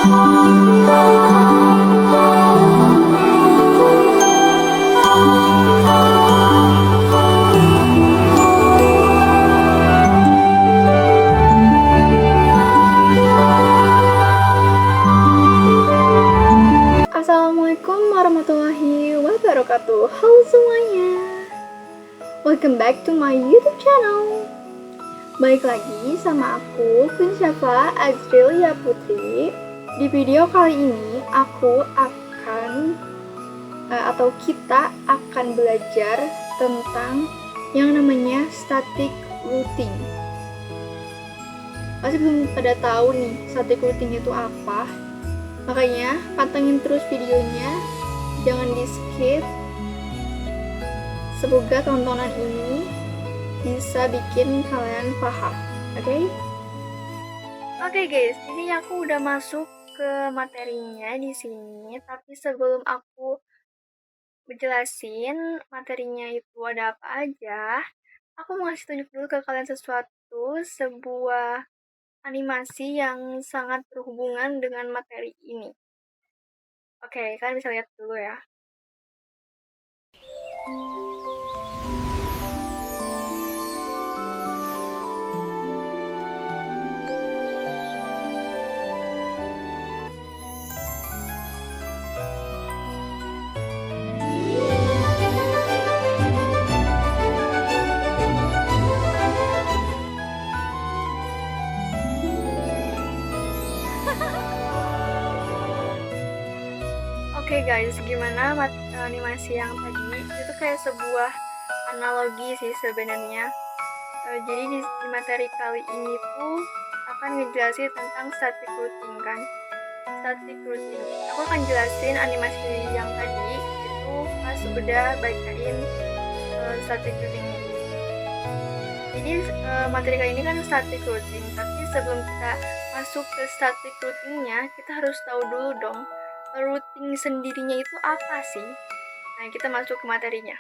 Assalamualaikum warahmatullahi wabarakatuh. Halo semuanya, welcome back to my YouTube channel. Balik lagi sama aku, Queen Syafa Azrilia Putri. Di video kali ini aku akan atau kita akan belajar tentang yang namanya static routing. Pasti belum pada tahu nih static routing itu apa. Makanya pantengin terus videonya, jangan di skip. Semoga tontonan ini bisa bikin kalian paham, oke? Oke guys, ini aku udah masuk ke materinya di sini. Tapi sebelum aku menjelasin materinya itu ada apa aja, aku mau ngasih tunjuk dulu ke kalian sebuah animasi yang sangat berhubungan dengan materi ini. Oke, kalian bisa lihat dulu ya. Oke guys, gimana animasi yang tadi? Itu kayak sebuah analogi sih sebenarnya. Jadi di materi kali ini tuh akan ngejelasin tentang static routing kan. Static routing. Aku akan jelasin animasi yang tadi itu pas udah bacain static routing. Jadi materi kali ini kan static routing, tapi sebelum kita masuk ke static routingnya, kita harus tahu dulu dong routing sendirinya itu apa sih? Nah, kita masuk ke materinya.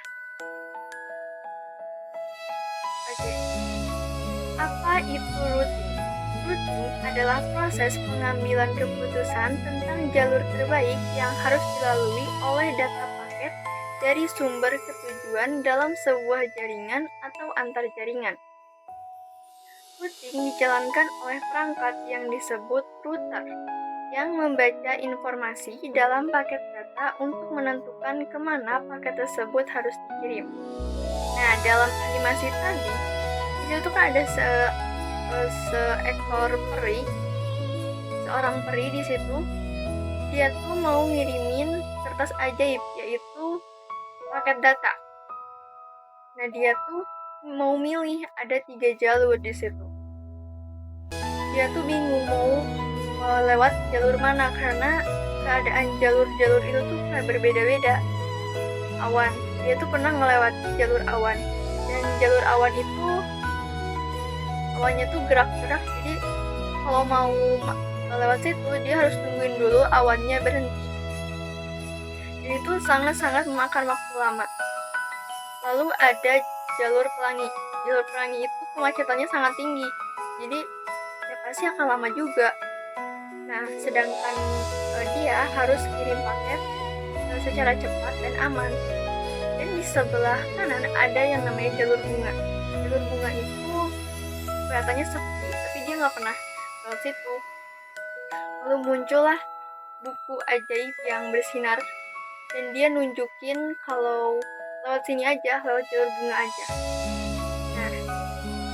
Oke. Apa itu routing? Routing adalah proses pengambilan keputusan tentang jalur terbaik yang harus dilalui oleh data paket dari sumber ke tujuan dalam sebuah jaringan atau antar jaringan. Routing dijalankan oleh perangkat yang disebut router yang membaca informasi dalam paket data untuk menentukan kemana paket tersebut harus dikirim. Nah, dalam animasi tadi, itu tuh kan ada seekor peri, seorang peri di situ. Dia tuh mau ngirimin kertas ajaib, yaitu paket data. Nah, dia tuh mau milih ada 3 jalur di situ. Dia tuh bingung mau lewat jalur mana karena keadaan jalur-jalur itu tuh kayak berbeda-beda. Awan, dia tuh pernah ngelewati jalur awan, dan jalur awan itu awannya tuh gerak-gerak, jadi kalau mau lewat situ dia harus nungguin dulu awannya berhenti. Dan itu sangat-sangat memakan waktu lama. Lalu ada jalur pelangi. Jalur pelangi itu kemacetannya sangat tinggi, jadi ya pasti akan lama juga. Nah, sedangkan dia harus kirim paket secara cepat dan aman. Dan di sebelah kanan ada yang namanya jalur bunga. Jalur bunga itu kelihatannya sepi, tapi dia nggak pernah lewat situ. Lalu muncullah buku ajaib yang bersinar, dan dia nunjukin kalau lewat sini aja, lewat jalur bunga aja. Nah,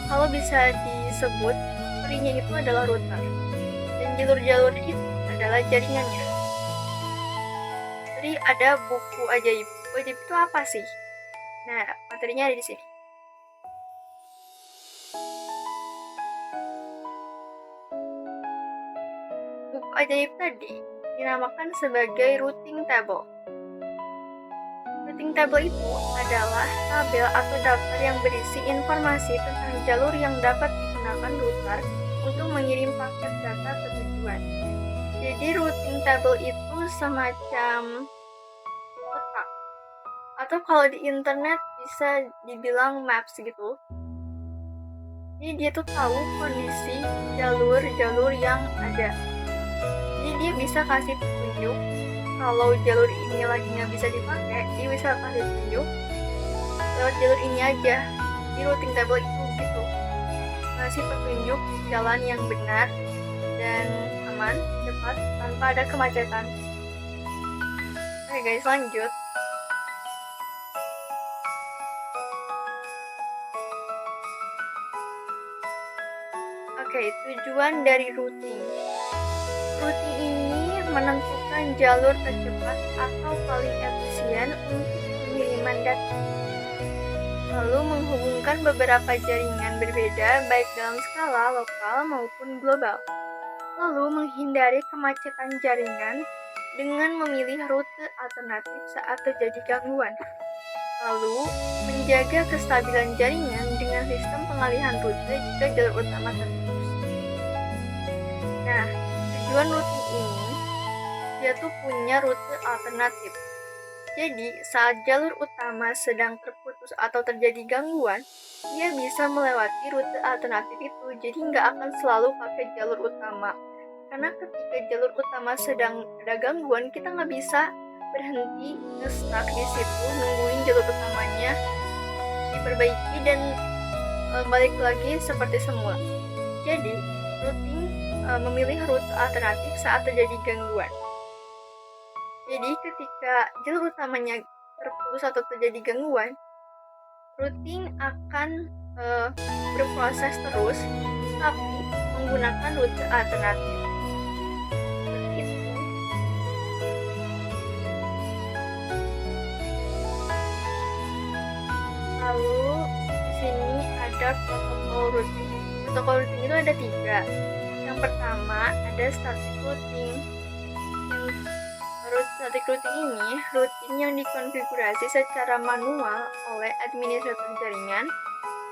kalau bisa disebut perinya itu adalah router. Jalur-jalur itu adalah jaringannya. Jadi ada buku ajaib. Buku ajaib itu apa sih? Nah, materinya ada di sini. Buku ajaib tadi dinamakan sebagai routing table. Routing table itu adalah tabel atau daftar yang berisi informasi tentang jalur yang dapat digunakan router untuk mengirim paket data ke tujuan. Jadi routing table itu semacam peta, atau kalau di internet bisa dibilang maps gitu. Jadi dia tuh tahu kondisi jalur-jalur yang ada. Jadi dia bisa kasih petunjuk kalau jalur ini lagi nggak bisa dipakai, dia bisa kasih petunjuk lewat jalur ini aja di routing table itu gitu, ngasih petunjuk jalan yang benar dan aman, cepat, tanpa ada kemacetan. Oke guys, lanjut. Oke, tujuan dari routing. Routing ini menentukan jalur tercepat atau paling efisien untuk pengiriman data, lalu menghubungkan beberapa jaringan berbeda baik dalam skala lokal maupun global, lalu menghindari kemacetan jaringan dengan memilih rute alternatif saat terjadi gangguan, lalu menjaga kestabilan jaringan dengan sistem pengalihan rute jika jalur utama terputus. Nah, tujuan routing ini, dia tuh punya rute alternatif. Jadi, saat jalur utama sedang terputus atau terjadi gangguan, dia bisa melewati rute alternatif itu. Jadi, nggak akan selalu pakai jalur utama. Karena ketika jalur utama sedang ada gangguan, kita nggak bisa berhenti stuck di situ, nungguin jalur utamanya diperbaiki dan balik lagi seperti semula. Jadi, routing memilih rute alternatif saat terjadi gangguan. Jadi ketika jalur utamanya terputus atau terjadi gangguan, routing akan berproses terus, tapi menggunakan rute alternatif. Seperti itu. Lalu di sini ada protokol routing. Protokol routing itu ada 3. Yang pertama ada static routing. Static routing ini routing yang dikonfigurasi secara manual oleh administrator jaringan.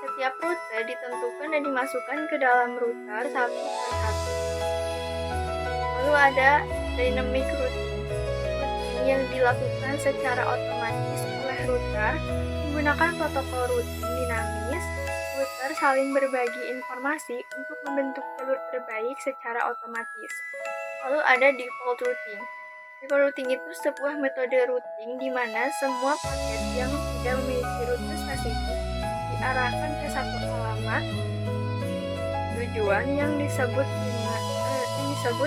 Setiap rute ditentukan dan dimasukkan ke dalam router satu per satu. Lalu ada dynamic routing, routing yang dilakukan secara otomatis oleh router menggunakan protokol routing dinamis. Router saling berbagi informasi untuk membentuk jalur terbaik secara otomatis. Lalu ada default routing. Default routing itu sebuah metode routing di mana semua paket yang tidak memiliki rute spesifik diarahkan ke satu alamat tujuan yang disebut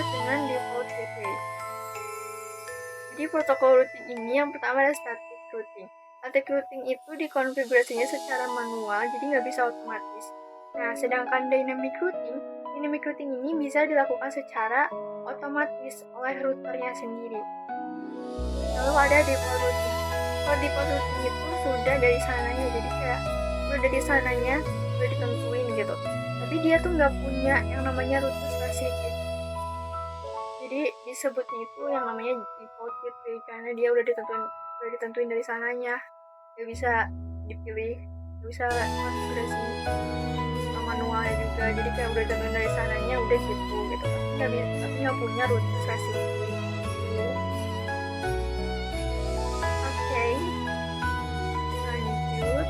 dengan default gateway. Jadi protokol routing ini yang pertama ada static routing. Static routing itu dikonfigurasinya secara manual, jadi nggak bisa otomatis. Nah, sedangkan dynamic routing ini bisa dilakukan secara otomatis oleh routernya sendiri. Lalu ada default routing. Kalau default routing itu sudah dari sananya, jadi kayak udah dari sananya udah ditentuin gitu. Tapi dia tuh nggak punya yang namanya rute spesifik. Jadi disebutnya itu yang namanya default gateway karena dia udah ditentuin dari sananya. Nggak bisa dipilih, nggak bisa konfigurasi manualnya juga, jadi kayak udah ditentuin dari sananya udah gitu tapi nggak punya rute spesifik. Oke, lanjut.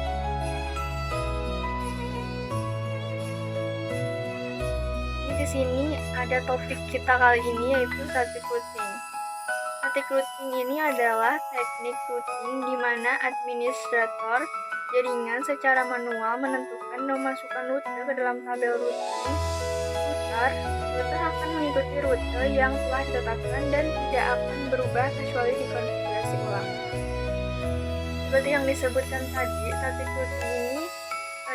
Di sini ada topik kita kali ini yaitu static routing. Static routing ini adalah teknik routing di mana administrator jaringan secara manual menentukan memasukkan rute ke dalam tabel routing. Router akan mengikuti rute yang telah ditetapkan dan tidak akan berubah kecuali dikonfigurasi ulang. Seperti yang disebutkan tadi, static routing ini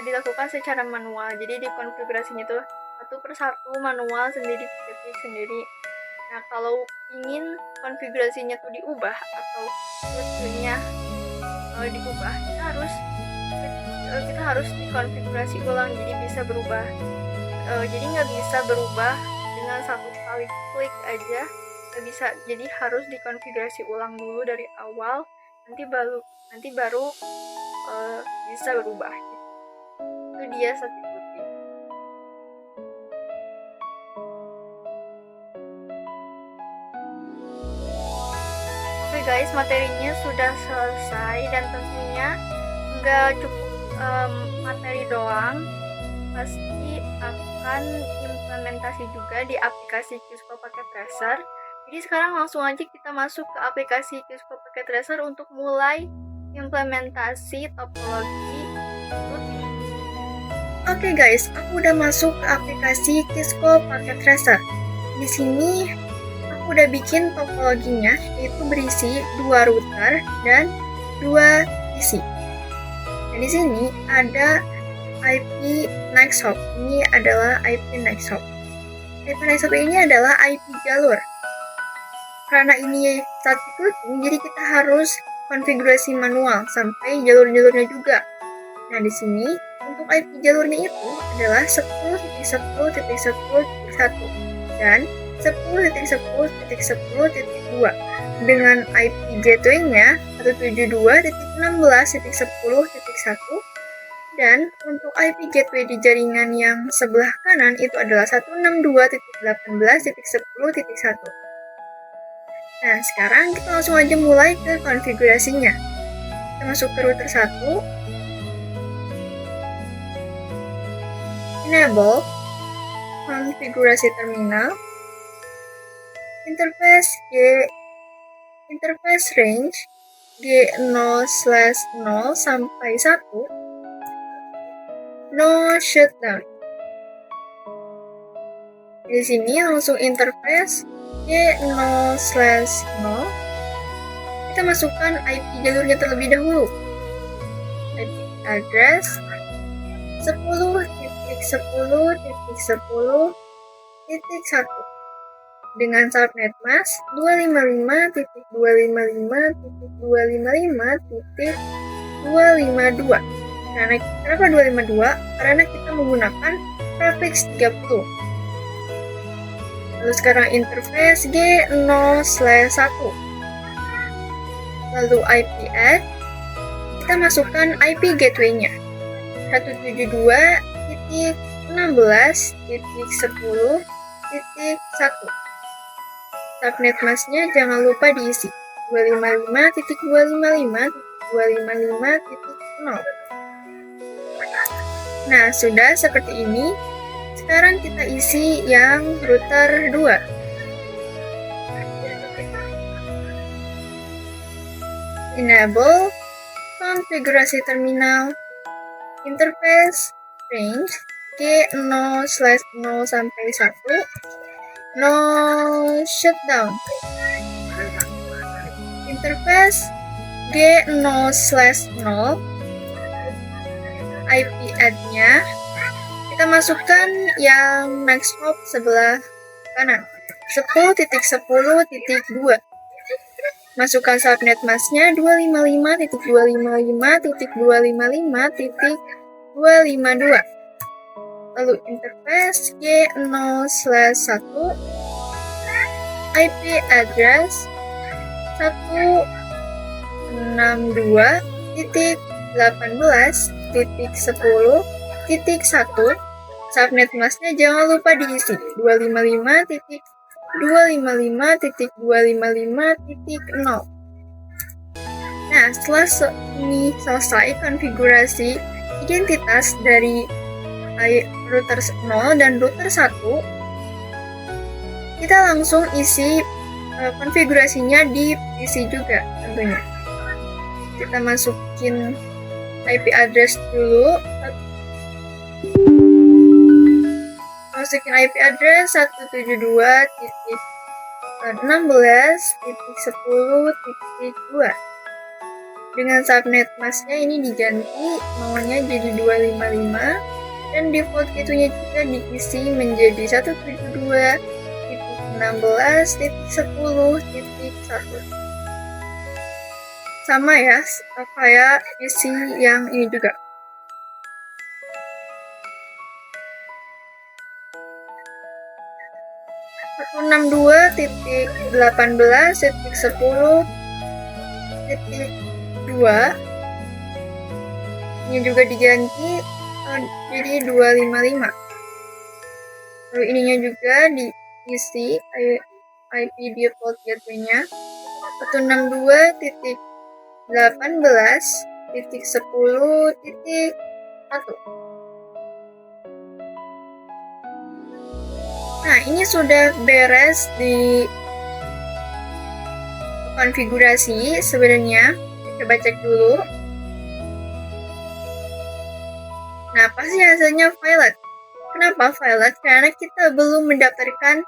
dilakukan secara manual. Jadi dikonfigurasinya itu satu persatu manual sendiri, ketik sendiri. Nah, kalau ingin konfigurasinya tuh diubah atau rutenya diubah, kita harus dikonfigurasi ulang, jadi bisa berubah. Jadi nggak bisa berubah dengan satu kali klik aja, nggak bisa. Jadi harus dikonfigurasi ulang dulu dari awal, nanti baru bisa berubah. Itu dia static routing. Oke guys, materinya sudah selesai dan tentunya nggak cukup materi doang, pasti akan implementasi juga di aplikasi Qscope pakai Tracer, Jadi sekarang langsung aja kita masuk ke aplikasi Qiskop Packet Tracer untuk mulai implementasi topologi routing. Oke guys, aku udah masuk ke aplikasi Qiskop Packet Tracer. Di sini aku udah bikin topologinya, yaitu berisi 2 router dan 2 PC. Dan di sini ada IP next hop. Ini adalah IP next hop. IP next hop ini adalah IP jalur. Karena ini static routing, jadi kita harus konfigurasi manual sampai jalur-jalurnya juga. Nah, di sini untuk IP jalurnya itu adalah 10.10.10.1 dan 10.10.10.2 dengan IP gateway-nya 172.16.10.1 dan untuk IP gateway di jaringan yang sebelah kanan itu adalah 162.18.10.1. Nah, sekarang kita langsung aja mulai ke konfigurasinya. Kita masuk ke router 1. Enable konfigurasi terminal. Interface range G0/0 sampai 1. No shutdown. Di sini langsung interface G0/0. Kita masukkan IP jalurnya terlebih dahulu. IP address 10.10.10.1 dengan subnet mask 255.255.255.252. Kenapa 252? Karena kita menggunakan prefix 30. Lalu sekarang interface G0/1. Lalu IP add, kita masukkan IP gateway-nya 172.16.10.1. Subnet mask-nya jangan lupa diisi 255.255.255.0. Nah, sudah seperti ini. Sekarang kita isi yang router 2. Enable konfigurasi terminal. Interface range G0/0 sampai 1. No shutdown. Interface G0/0. IP add-nya kita masukkan yang next hop sebelah kanan 10.10.2. Masukkan subnet mask-nya 255.255.255.252. Lalu interface G0/1. IP address 162.18.10.1. Subnet mask-nya jangan lupa diisi 255.255.255.0. Nah, setelah ini selesai konfigurasi identitas dari router 0 dan router 1, kita langsung isi konfigurasinya di PC juga tentunya. Kita masukin IP address dulu. Masukin IP address 172.16.10.2. Dengan subnet mask-nya ini diganti maunya jadi 255 dan default gateway-nya juga diisi menjadi 172.16.10.1. Sama ya, kayak isi yang ini juga. .2 ini juga diganti jadi 255. Lalu ininya juga diisi IP default gateway-nya 162.18.10.1. Nah, ini sudah beres di konfigurasi sebenarnya. Coba cek dulu. Nah, pasti hasilnya violet. Kenapa violet? Karena kita belum mendaftarkan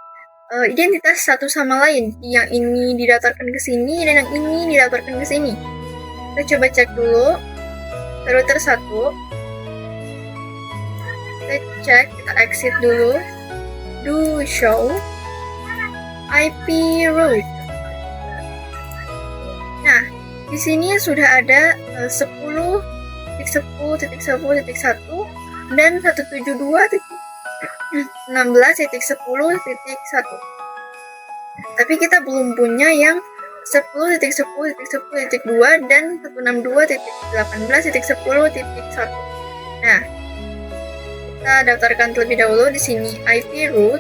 identitas satu sama lain. Yang ini didaftarkan ke sini dan yang ini didaftarkan ke sini. Kita coba cek dulu. Router 1. Kita cek, kita exit dulu. Do show IP route. Nah, di sini sudah ada 10.10.10.1 dan 172.16.10.1. Tapi kita belum punya yang 10.10.10.2 dan 162.18.10.1. Nah, kita daftarkan terlebih dahulu di sini IP route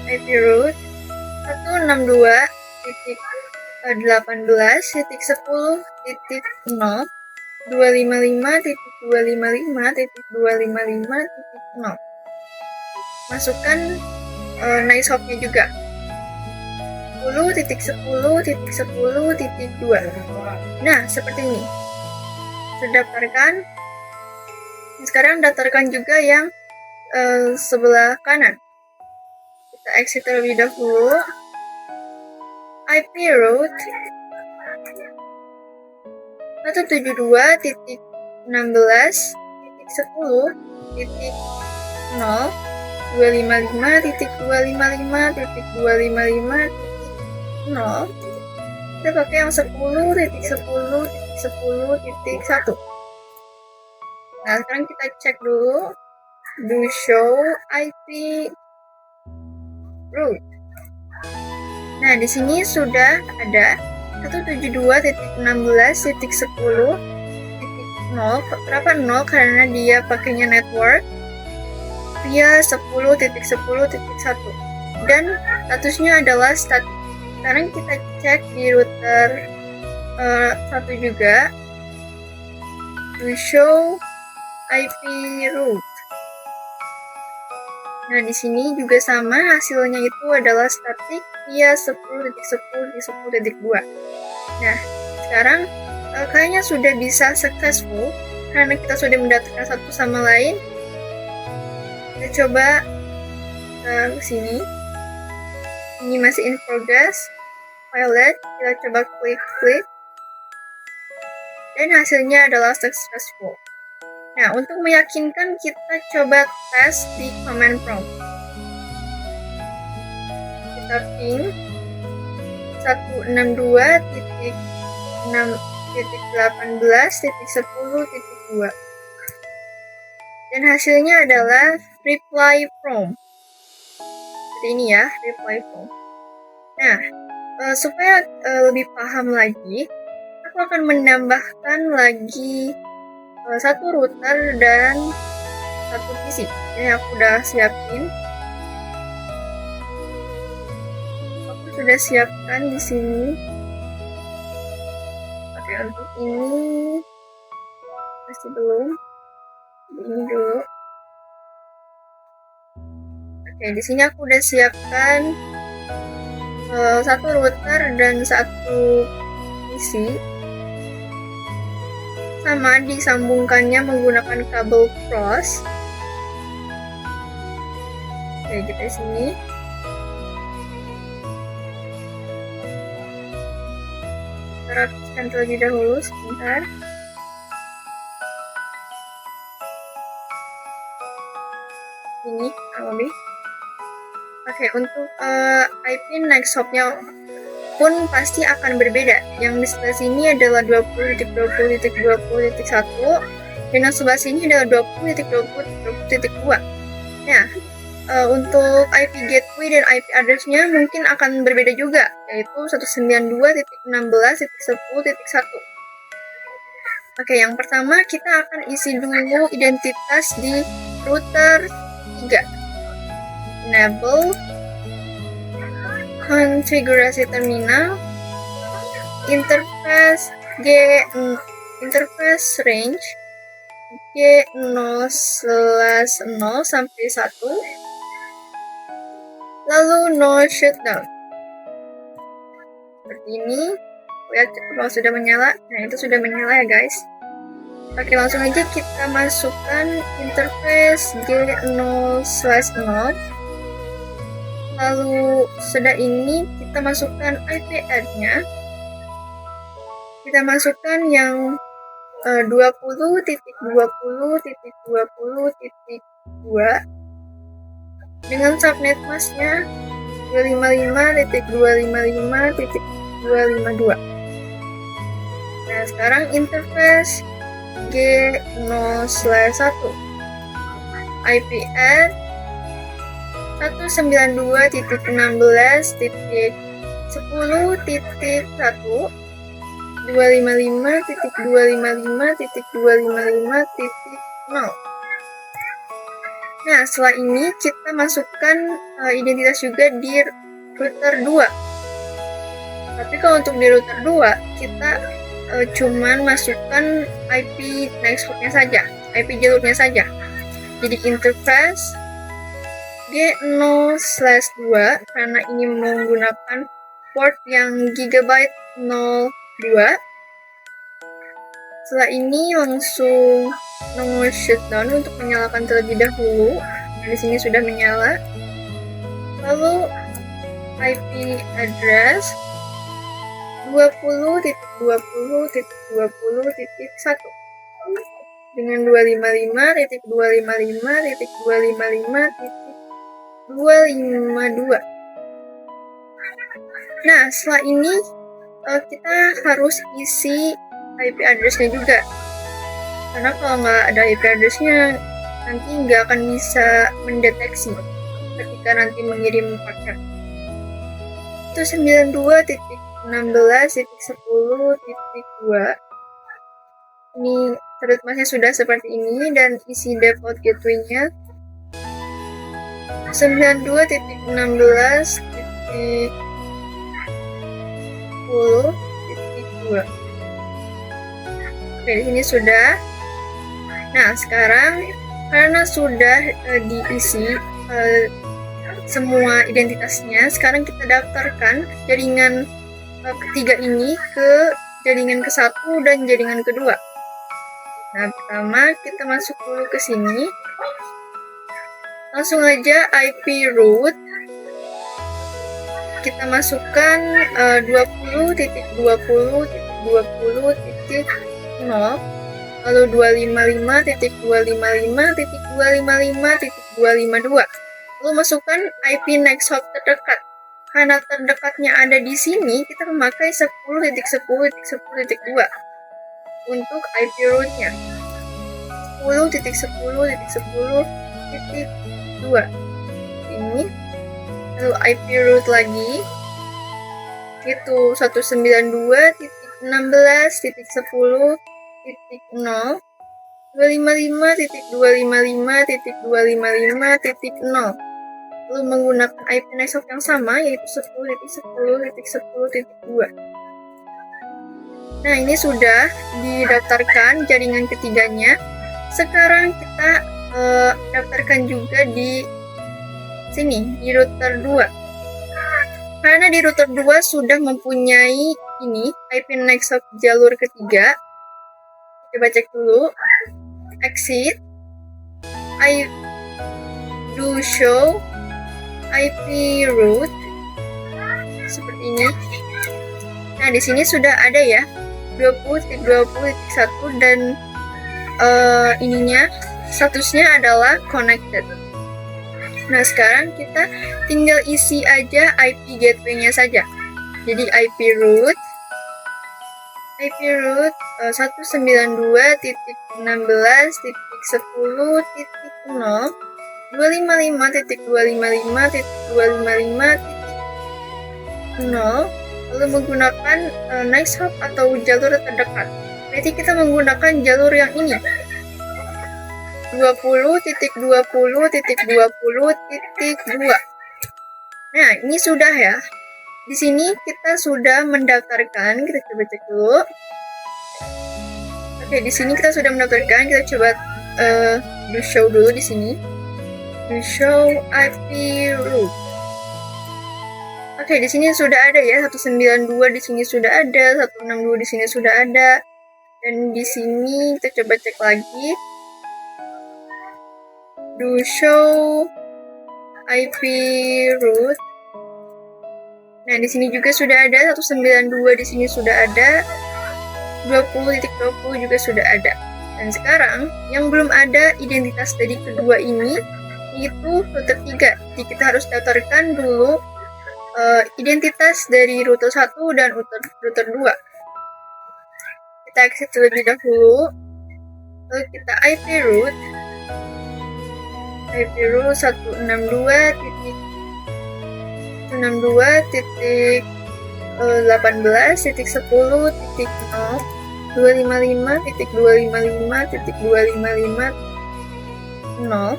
162.18.10.255.255.255.0. Masukkan nice hopnya juga 10.10.10.2. Nah, seperti ini. Sudah daftarkan. Sekarang daftarkan juga yang sebelah kanan. Kita exit terlebih dahulu. IP route 172.16.10.255.255.255.0. Kita pakai yang 10.10.10.1. Nah, sekarang kita cek dulu. Do show IP route. Nah, di sini sudah ada 172.16.10.0. Kenapa 0? Karena dia pakainya network via 10.10.1 dan statusnya adalah static. Sekarang kita cek di router 1 juga. To show IP route. Nah, di sini juga sama, hasilnya itu adalah static via 10.10.10.2. Nah, sekarang kayaknya sudah bisa successful karena kita sudah mendaftarkan satu sama lain. Kita coba ke sini. Ini masih in progress. Violet, kita coba klik. Dan hasilnya adalah successful. Nah, untuk meyakinkan kita coba tes di command prompt. Kita ping 162.6.18.10.2 dan hasilnya adalah reply prompt. Seperti ini ya, reply prompt. Nah, supaya lebih paham lagi, aku akan menambahkan lagi satu router dan satu PC. Ini aku udah siapin. Aku sudah siapkan di sini. Oke, untuk ini masih belum. Ini dulu. Oke, di sini aku udah siapkan satu router dan satu PC. Sama disambungkannya menggunakan kabel cross. Oke, kita di sini. Kita rapikan terlebih dahulu sebentar. Ini kurang lebih. Oke, untuk IP next hop-nya pun pasti akan berbeda. Yang di sebelah sini adalah 20.20.20.1 dan yang sebelah sini adalah 20.20.20.2. Nah, untuk IP gateway dan IP address-nya mungkin akan berbeda juga, yaitu 192.16.10.1. Oke, yang pertama kita akan isi dulu identitas di router 3. Enable konfigurasi terminal, interface range G0/0 sampai 1, lalu no shutdown. seperti ini. Lihat kalau sudah menyala. Nah, itu sudah menyala ya guys. Oke, langsung aja kita masukkan interface G0/0. Lalu sudah ini kita masukkan IP address-nya. Kita masukkan yang 20.20.20.2 dengan subnet masknya 255.255.252. Nah, sekarang interface G0/1 IP add 192.16.10.1 255.255.255.0. Nah, setelah ini kita masukkan identitas juga di router 2. Tapi kalau untuk di router 2, kita cuman masukkan IP next hop-nya saja, IP jalurnya saja. Jadi interface G0/2 karena ini menggunakan port yang gigabyte 02. Setelah ini langsung nomor shutdown untuk menyalakan terlebih dahulu. Di sini sudah menyala. Lalu IP address 20.20.20.1 dengan 255.255.255.252. Nah, setelah ini kita harus isi IP address-nya juga. Karena kalau nggak ada IP address-nya, nanti nggak akan bisa mendeteksi ketika nanti mengirim paket. Itu 92.16.10.2. Ini thread mask-nya sudah seperti ini dan isi default gateway-nya 92.16.10.2. Oke, di sini sudah. Nah, sekarang karena sudah diisi semua identitasnya, sekarang kita daftarkan jaringan ketiga ini ke jaringan ke-1 dan jaringan kedua. Nah, pertama kita masuk dulu ke sini. Langsung aja IP root. Kita masukkan 20.20.20.0 lalu 255.255.255.252. Lalu masukkan IP next hop terdekat. Karena terdekatnya ada di sini, kita memakai 10.10.10.2 untuk IP root-nya. 10.10.10.2 ini. Lalu IP root lagi itu 192.16.10.0 255.255.255.0 lalu menggunakan IP next hop yang sama yaitu 10.10.10.2. Nah, ini sudah didaftarkan jaringan ketiganya. Sekarang kita daftarkan juga di sini di router 2. Karena di router 2 sudah mempunyai ini IP next hop jalur ketiga. Coba cek dulu. Exit. I do show IP root seperti ini. Nah, di sini sudah ada ya 20.20.1 dan ininya statusnya adalah connected. Nah, sekarang kita tinggal isi aja IP gateway-nya saja. Jadi IP root 192.16.10.255.255.255.0 lalu menggunakan next hop atau jalur terdekat. Berarti kita menggunakan jalur yang ini 20.20.20.2. Nah, ini sudah ya. Di sini kita sudah mendaftarkan. Kita coba cek dulu. Oke, di sini kita sudah mendaftarkan. Kita coba do show dulu di sini. Do show IP root. Oke, di sini sudah ada ya, 192 di sini sudah ada, 162 di sini sudah ada. Dan di sini kita coba cek lagi. Do show IP root. Nah, di sini juga sudah ada, 192 di sini sudah ada, 20.20 juga sudah ada. Dan sekarang yang belum ada identitas dari kedua ini itu router 3. Jadi kita harus daftarkan dulu identitas dari router 1 dan router 2. Kita exit terlebih dahulu. Lalu kita IP root 162.162.0.255.255.255.0,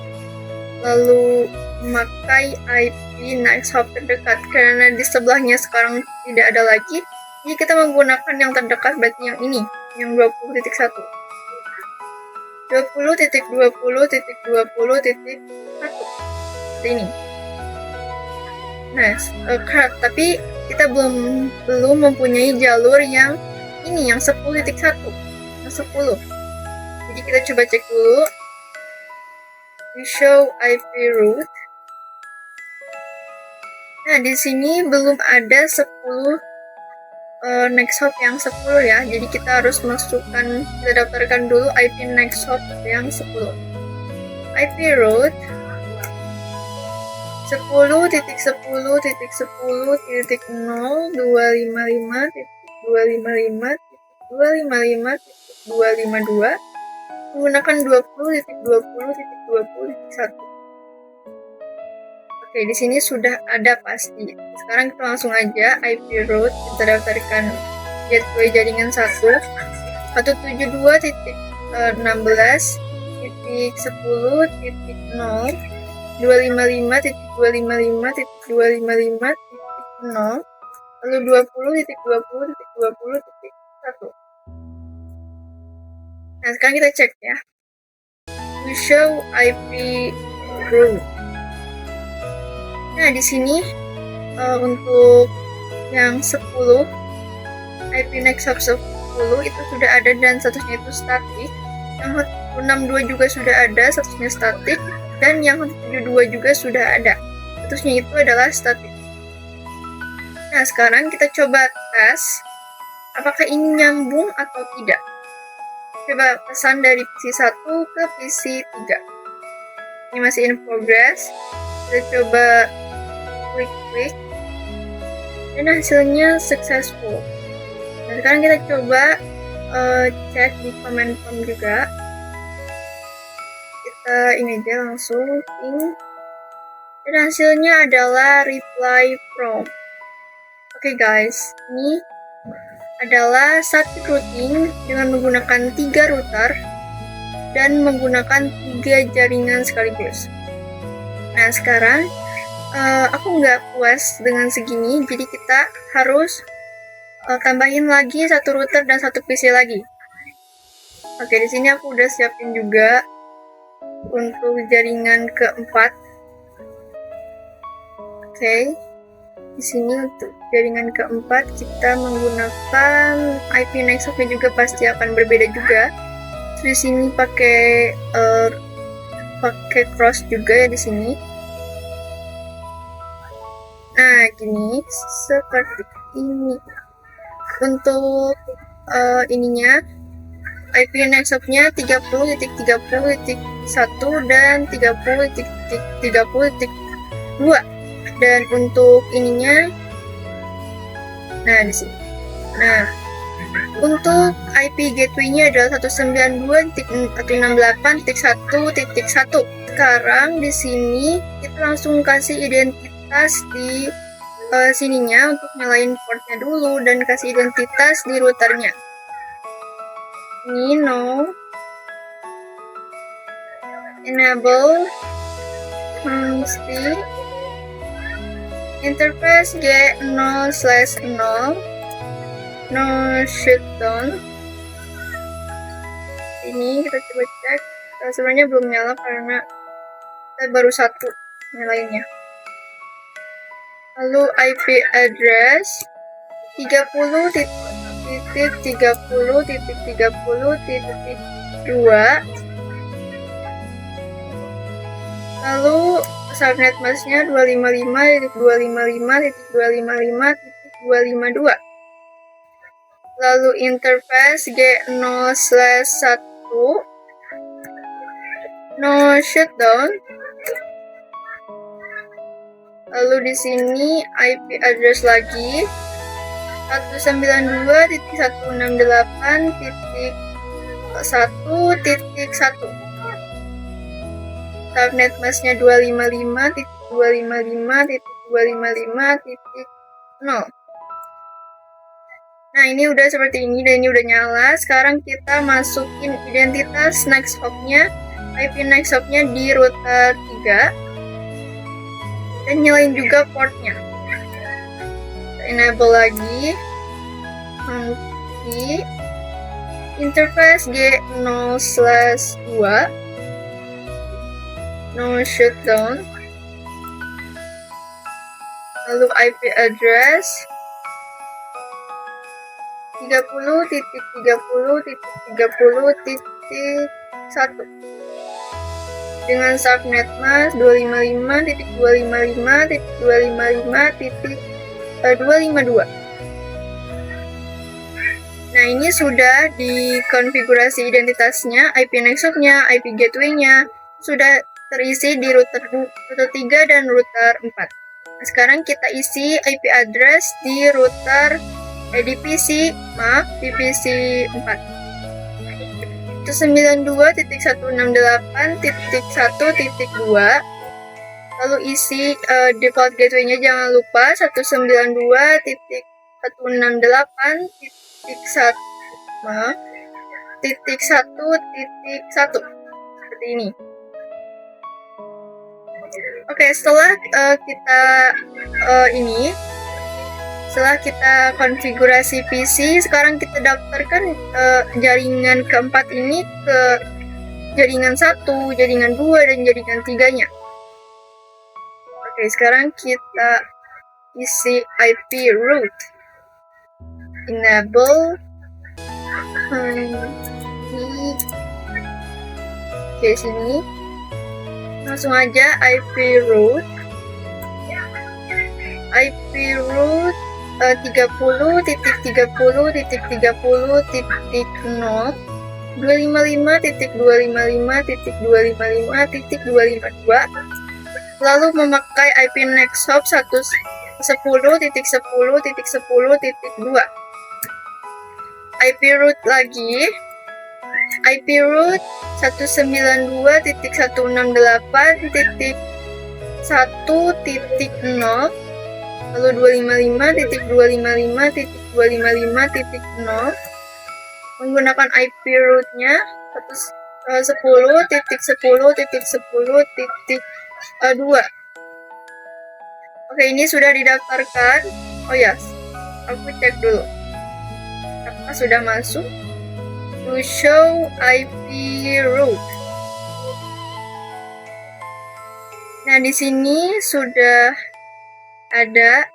lalu memakai IP next hop terdekat karena di sebelahnya sekarang tidak ada lagi, jadi kita menggunakan yang terdekat, berarti yang ini, yang 20.1. 20.20.20.1 seperti ini. Nah, tapi kita belum mempunyai jalur yang ini, yang 10.1, yang 10. Jadi kita coba cek dulu. We show IP root. Nah, di sini belum ada 10 next hop yang 10 ya. Jadi kita harus masukkan, kita daftarkan dulu IP next hop yang 10. IP root 10.10.10.255.255.255.252 menggunakan 20.20.20.1. Oke, di sini sudah ada pasti. Sekarang kita langsung aja IP root, kita daftarkan gateway jaringan 172.16.10.255.255.255.0, lalu 20.20.20.1. Nah, sekarang kita cek ya. We show IP root. Nah, di sini untuk yang 10 IP next hop 10 itu sudah ada dan statusnya itu statik. Yang 162 juga sudah ada, statusnya statik, dan yang 172 juga sudah ada, statusnya itu adalah statik. Nah, sekarang kita coba tes apakah ini nyambung atau tidak. Coba pesan dari PC 1 ke PC 3. Ini masih in progress. Kita coba klik dan hasilnya successful. Nah, sekarang kita coba cek di command prompt juga. Kita ini aja langsung ping, dan hasilnya adalah reply from. Oke guys, ini adalah satu routing dengan menggunakan 3 router dan menggunakan 3 jaringan sekaligus. Nah, sekarang aku nggak puas dengan segini, jadi kita harus tambahin lagi 1 router dan 1 PC lagi. Oke, di sini aku udah siapin juga untuk jaringan keempat. Oke, di sini untuk jaringan keempat kita menggunakan IP next hop-nya juga pasti akan berbeda juga. Terus di sini pakai cross juga ya di sini. Nah, gini seperti ini. Untuk ininya IP next hop-nya 30.30.1 dan 30.30.2. Dan untuk ininya, nah di sini. Nah, untuk IP gateway-nya adalah 192.168.1.1. Sekarang di sini kita langsung kasih identitas di sininya untuk nyalain portnya dulu dan kasih identitas di routernya. Ini no enable stick interface G0/0 no shutdown. Ini kita coba cek. Sebenarnya belum nyala karena kita baru 1 nyalainnya. Lalu IP address 30.30.30.2. Lalu subnet masknya 255.255.255.252. Lalu interface G0/1 no shutdown. Lalu di sini IP address lagi 192.168.1.1. Subnet masknya 255.255.255.0. Nah, ini udah seperti ini dan ini udah nyala. Sekarang kita masukin identitas next hop-nya, IP next hop-nya di router 3 dan nyalain juga port-nya. Enable lagi. Nanti interface G0/2 no shutdown. Lalu IP address 30.30.30.1 dengan subnet mask 255.255.255.252. Nah, ini sudah dikonfigurasi identitasnya, IP next hop-nya, IP gateway-nya sudah terisi di router 3 dan router 4. Nah, sekarang kita isi IP address di router di PC 4. Itu 92.168.1.2. Lalu isi default gateway-nya jangan lupa 192.168.1.1 seperti ini. Oke, setelah setelah kita konfigurasi PC, sekarang kita daftarkan jaringan keempat ini ke jaringan 1, jaringan 2, dan jaringan 3-nya. Oke, sekarang kita isi IP root. Enable di sini. Langsung aja IP root 30.30.30.0 255.255.255.252. Lalu memakai IP next hop 10.10.10.10.2. IP root lagi, IP root 192.168.1.0 lalu 255.255.255.0 menggunakan IP root-nya 10.10.10.10.2. Oke, ini sudah didaftarkan. Oh ya, aku cek dulu apakah sudah masuk. To show IP root. Nah, di sini sudah ada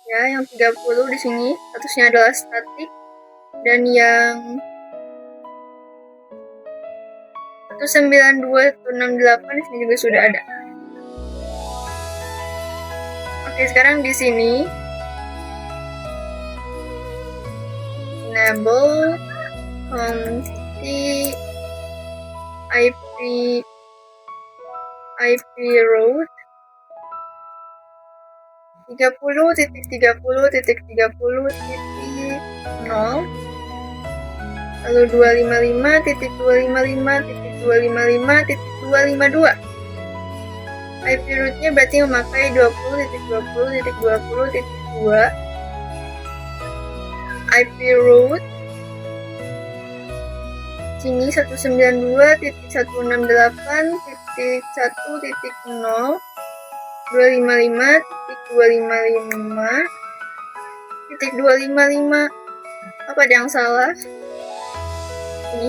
ya yang 30 di sini, statusnya adalah static, dan yang 192.168 di sini juga sudah ada. Oke, sekarang di sini enable di IP root 30.30.30.0 lalu 255.255.255.252. IP root-nya berarti memakai 20.20.20.2. IP root sini 192.168.1.0 255.255.255. Apa ada yang salah? Ini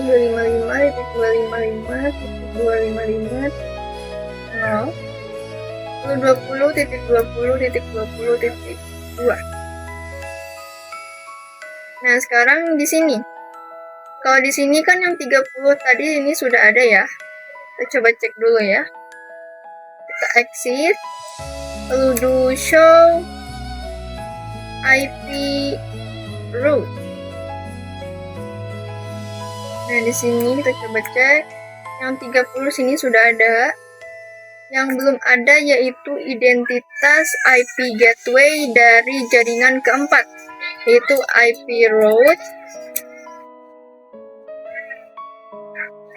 255.255.255.0 1020.20.20.2. Nah, sekarang di sini. Kalau di sini kan yang 30 tadi ini sudah ada ya. Kita coba cek dulu ya. Kita exit. Lalu do show IP route. Nah, di sini kita coba cek. Yang 30 sini sudah ada. Yang belum ada yaitu identitas IP gateway dari jaringan keempat, yaitu IP route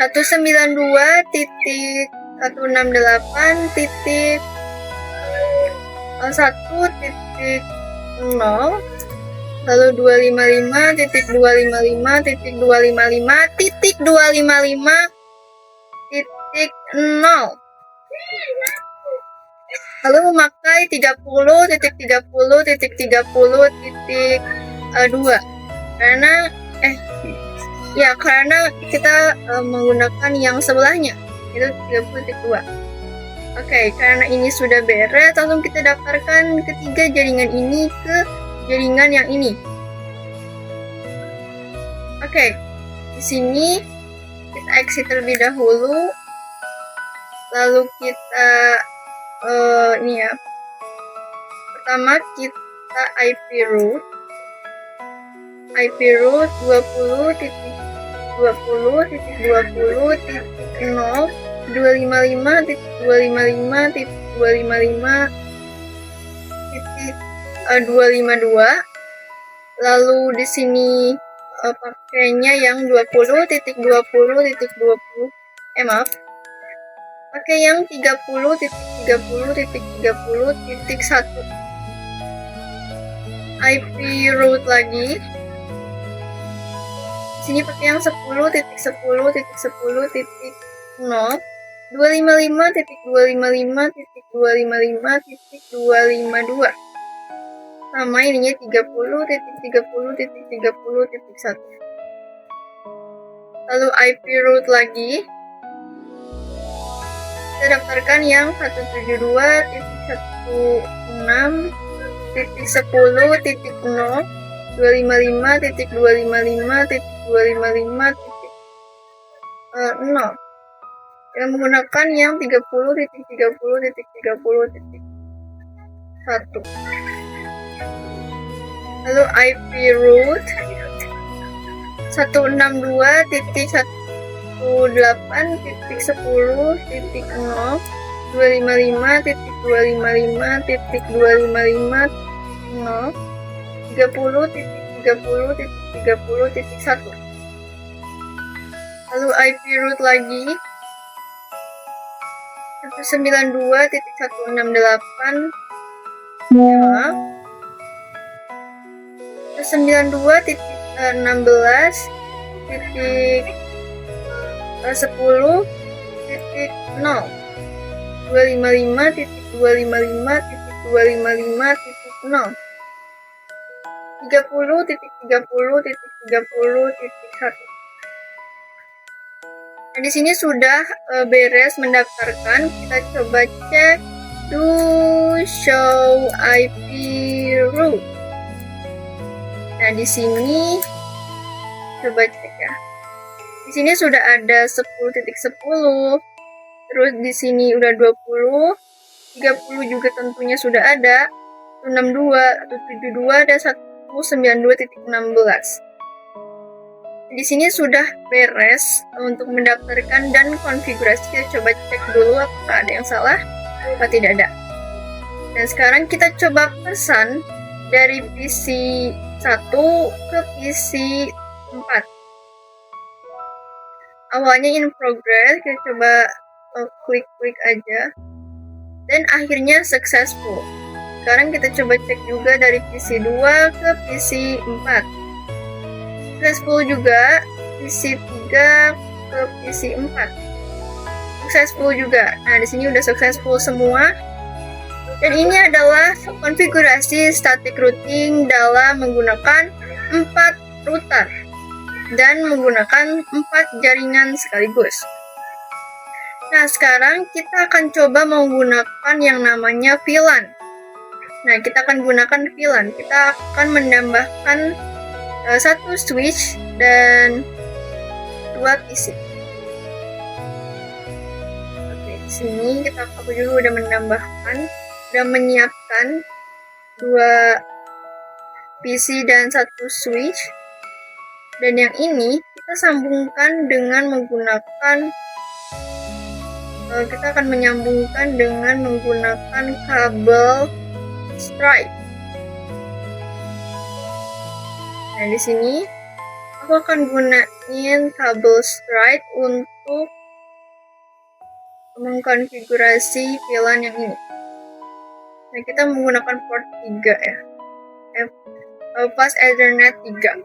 198.1.0, lalu 255.255.255.255.0, lalu memakai 30.30.30.2 karena kita menggunakan yang sebelahnya, itu 30.2. Oke, karena ini sudah beres, langsung kita daftarkan ketiga jaringan ini ke jaringan yang ini. Oke, di sini kita exit terlebih dahulu, lalu kita ini ya. Pertama kita IP route 20.20.20.0 255.255.255.252. Lalu di sini pakainya yang 20.20.20 pakai yang 30.30.30.1 IP route lagi. Di sini pakai yang 10.10.10.0 255.255.255.252. Sama ininya 30.30.30.1. Lalu IP route lagi. Kita daftarkan yang 172.168.10.255.255.255.0 dengan menggunakan yang 30.30.30.1. Lalu IP route 162.168.10.255.255.255.255.0 30.30.30.1. Lalu IP route lagi 192.168 92.16.10.255.255.255.0 30.30.255.255.0 30.30.30.1. Nah, di sini sudah beres mendaftarkan. Kita coba cek do show IP route. Nah, di sini coba cek ya. Di sini sudah ada 10.10. Terus di sini udah 20. 30 juga tentunya sudah ada. 62 atau 72 ada 192.16. Di sini sudah beres untuk mendaftarkan dan konfigurasi. Kita coba cek dulu apakah ada yang salah atau tidak ada. Dan sekarang kita coba pesan dari PC 1 ke PC 4. Awalnya in progress, kita coba klik aja. Dan akhirnya successful. Sekarang kita coba cek juga dari PC 2 ke PC 4. Successful juga PC 3 ke PC 4. Successful juga. Nah, di sini udah successful semua. Dan ini adalah konfigurasi static routing dalam menggunakan 4 router dan menggunakan 4 jaringan sekaligus. Nah, sekarang kita akan coba menggunakan yang namanya VLAN. Nah, kita akan gunakan VLAN. Kita akan menambahkan satu switch dan dua PC. Oke, di sini aku juga udah menambahkan, udah menyiapkan dua PC dan satu switch. Dan yang ini kita sambungkan dengan menggunakan kita akan menyambungkan dengan menggunakan kabel Stripe. Nah, di sini aku akan gunain kabel Stripe untuk mengkonfigurasi VLAN yang ini. Nah, kita menggunakan port 3 ya. Pas Ethernet 3.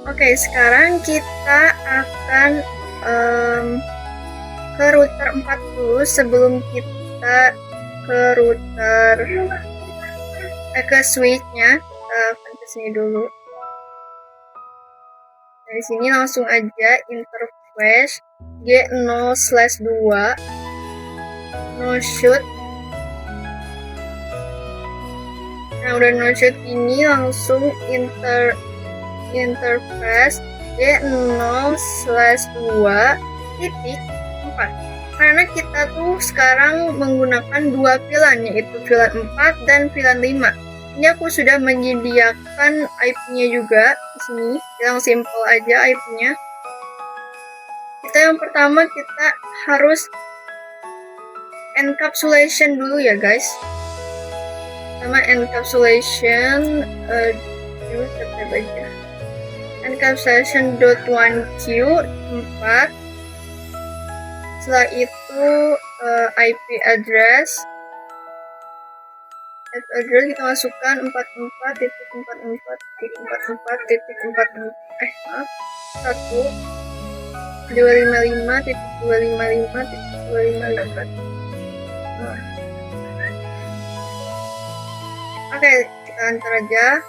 Oke, sekarang kita akan ke router 40 sebelum kita ke router ke switch-nya. Kita akan ke sini dulu. Dari sini langsung aja interface G0/2 no shoot. Nah, udah no shoot ini langsung interface G0/2.4. Karena kita tuh sekarang menggunakan dua VLAN, yaitu VLAN 4 dan VLAN 5. Ini aku sudah menyediakan IP-nya juga di sini. Yang simple aja IP-nya. Yang pertama kita harus encapsulation dulu ya guys. Sama encapsulation encapsulation.1q 4. Setelah itu IP address kita masukkan 1. Oke, kita enter aja.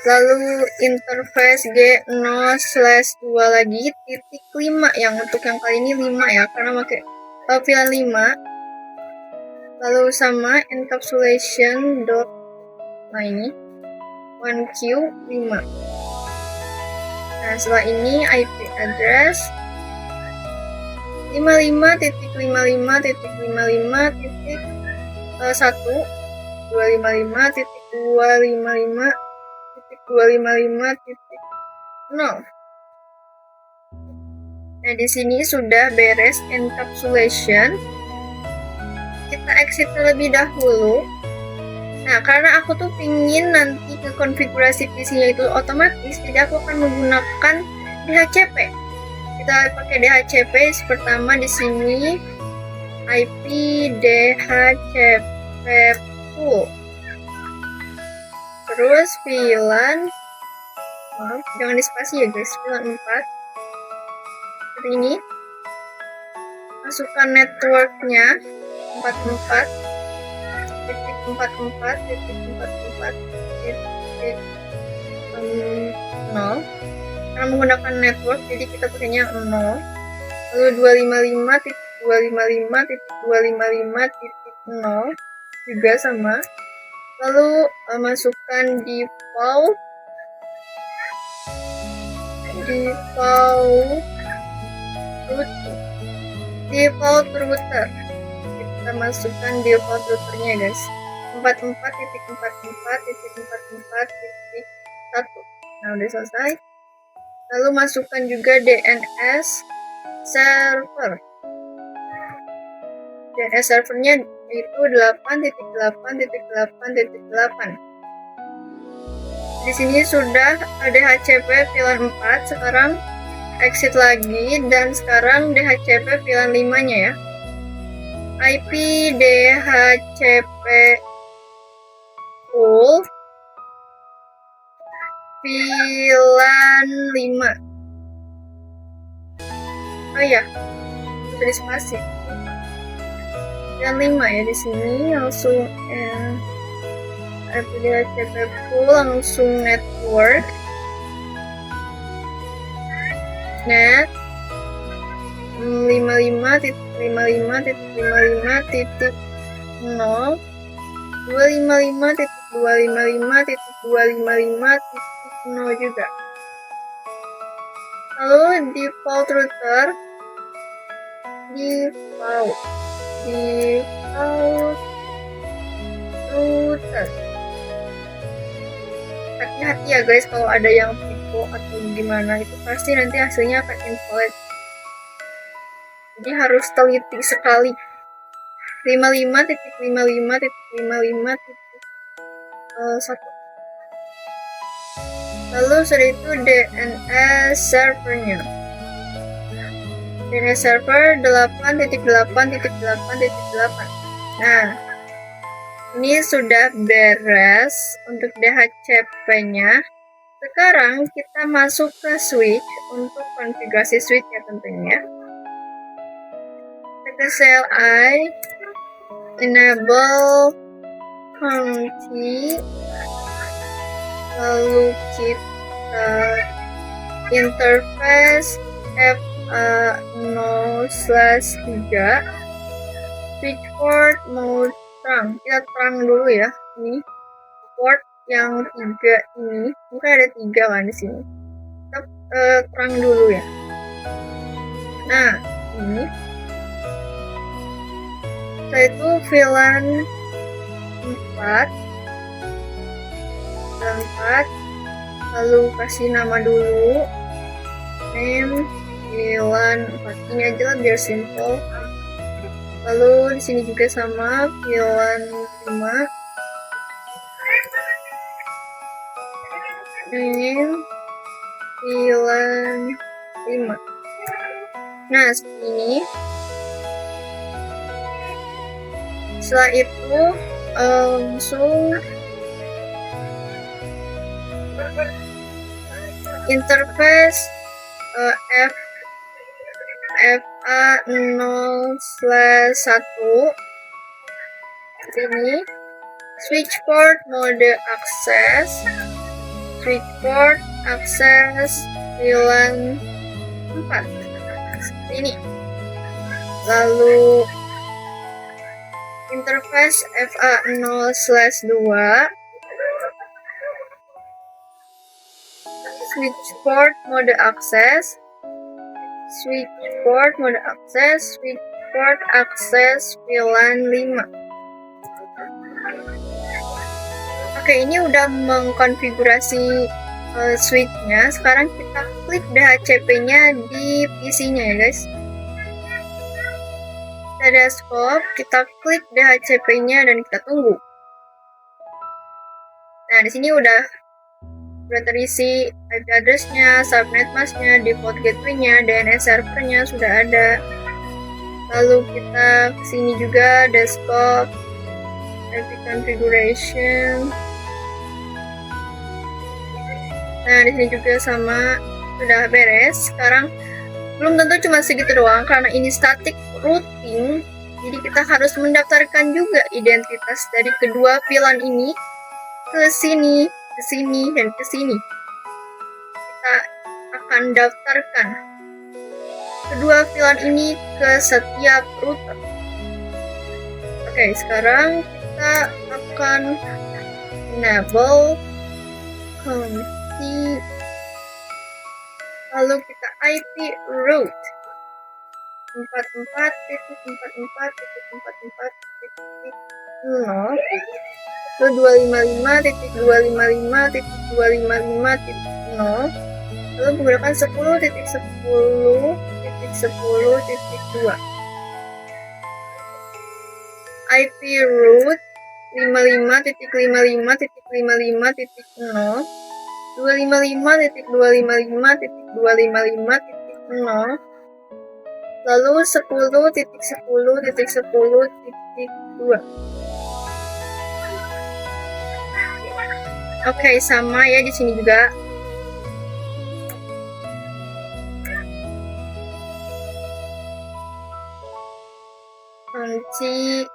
Lalu interface G0/2 lagi titik 5, yang untuk yang kali ini 5 ya, karena pakai VLAN 5. Lalu sama encapsulation dot, nah ini 1q5. Nah, setelah ini IP address 55.55.1.255.255.0. Nah, di sini sudah beres encapsulation. Kita exit terlebih dahulu. Nah, karena aku tuh pingin nanti ke konfigurasi PC-nya itu otomatis, jadi aku akan menggunakan DHCP. Kita pakai DHCP. Pertama di sini IP DHCP full. Terus VLAN, maaf jangan dispasi ya guys, VLAN 4. Seperti ini. Masukkan networknya 44.44.44.0. Karena menggunakan network jadi kita pakainya 0. Lalu 255.255.255.0 juga sama. Lalu masukkan default router. Kita masukkan default routernya guys, 44.44.44.1. Nah, udah selesai. Lalu masukkan juga DNS server. DNS servernya itu 8.8.8.8. Di sini sudah ada DHCP VLAN 4. Sekarang exit lagi dan sekarang DHCP VLAN 5-nya ya. IP DHCP full VLAN 5. Oh ya, tulis spasi. VLAN 5 ya di sini langsung IP DHCP full langsung network net 255.55.55.0 255.255.255.0 juga. Lalu default router hati-hati ya guys, kalau ada yang typo atau gimana itu pasti nanti hasilnya akan invalid, jadi harus teliti sekali. 55.55.55.1. lalu setelah itu DNS servernya, DNS server 8.8.8.8. Nah, ini sudah beres untuk DHCP-nya. Sekarang kita masuk ke switch untuk konfigurasi switch ya tentunya. Kita CLI enable conti, lalu kita interface FA0/3 switch port mode terang. Kita terang dulu ya, ini port yang 3 ini, mungkin ada 3 kan di sini. Kita terang dulu ya. Nah, ini setelah itu VLAN 4, lalu kasih nama dulu, name VLAN 4, ini aja lah biar simple. Lalu di sini juga sama VLAN 5, name VLAN 5. Nah, seperti ini. Setelah itu langsung interface FA0/1 ini switch port mode access, switch port access VLAN 4 seperti ini. Lalu interface FA0/2 switch port mode access, switch port mode access, switch port access VLAN 5. Oke, ini udah mengkonfigurasi switch-nya. Sekarang kita klik DHCP-nya di PC-nya ya guys. Kita desktop, kita klik DHCP-nya dan kita tunggu. Nah, di sini udah terisi IP address-nya, subnet mask-nya, default gateway-nya, DNS server-nya sudah ada. Lalu kita kesini juga desktop, IP configuration. Nah, di sini juga sama, sudah beres. Sekarang belum tentu cuma segitu doang, karena ini static routing, jadi kita harus mendaftarkan juga identitas dari kedua VLAN ini ke sini, dan ke sini. Kita akan daftarkan kedua VLAN ini ke setiap router. Oke, sekarang kita akan enable conti, lalu kita IP route 44.44.44.0 ke 255.255.255.0, lalu menggunakan 10.10.10.2. IP route 55.55.55.0 255.255.255.0, lalu 10.10.10.2. Oke, sama ya di sini juga. Kunci,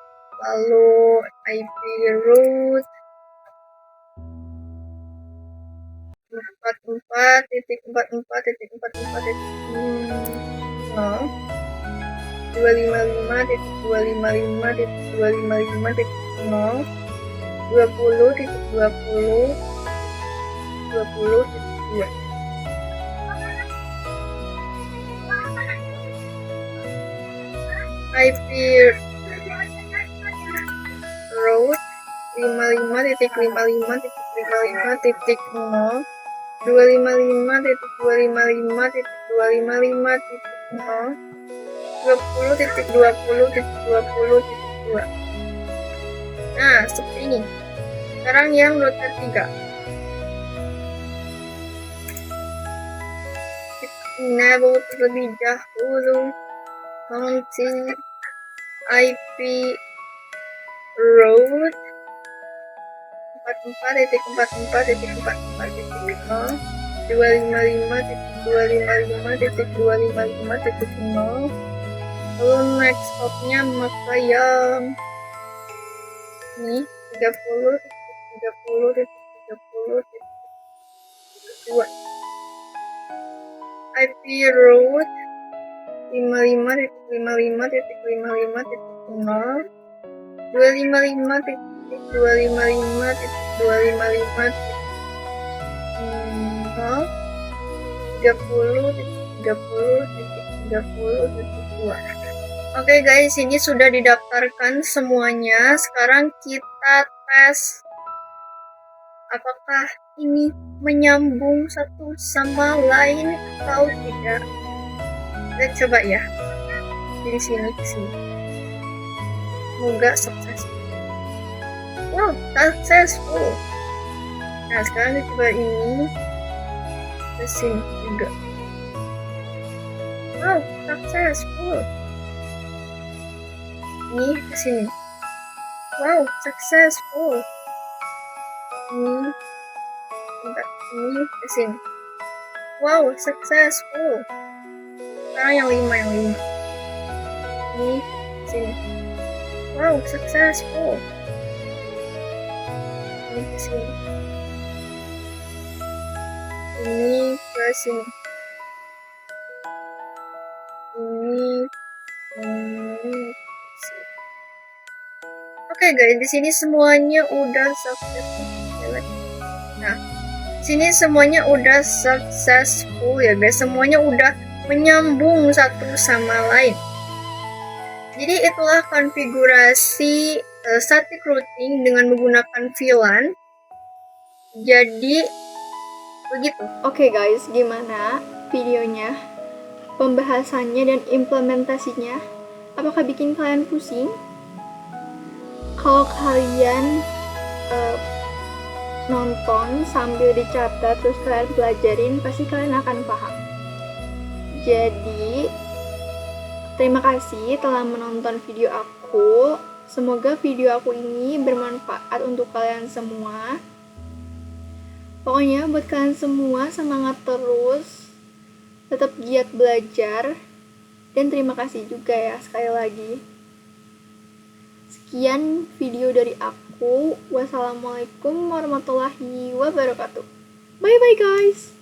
lalu IP route 44.44.44.0, IP road 55.55.55.0 255.255.255.0 20.20.20.2. Nah, seperti ini. Sekarang yang router 3. Kita enable terlebih dahulu counting IP road 44.44.44.0 255.255.255.0. Lalu next hopnya maka yang ini 30.30.30.2 IP road 55.55.55.0 255.255.255.0 30.30.30.2. Oke guys, ini sudah didaftarkan semuanya. Sekarang kita tes apakah ini menyambung satu sama lain atau tidak. Kita coba ya. Dari sini ke sini. Semoga sukses. Wow, successful. Nah, sekarang kita coba ini ke sini juga. Wow, successful. Ini ke sini. Wow, successful. Ini ke sini. Wow, successful. Sekarang yang 5. Ini ke sini. Wow, successful. Ini ke sini. Ini ke sini. Ini. Oke guys, di sini semuanya udah successful. Nah, sini semuanya udah successful ya guys. Semuanya udah menyambung satu sama lain. Jadi itulah konfigurasi static routing dengan menggunakan VLAN. Jadi begitu. Oke guys, gimana videonya? Pembahasannya dan implementasinya? Apakah bikin kalian pusing? Kalau kalian nonton sambil dicatat terus kalian pelajarin, pasti kalian akan paham. Jadi terima kasih telah menonton video aku. Semoga video aku ini bermanfaat untuk kalian semua. Pokoknya buat kalian semua semangat terus, tetap giat belajar, dan terima kasih juga ya sekali lagi. Sekian video dari aku. Wassalamualaikum warahmatullahi wabarakatuh. Bye bye guys.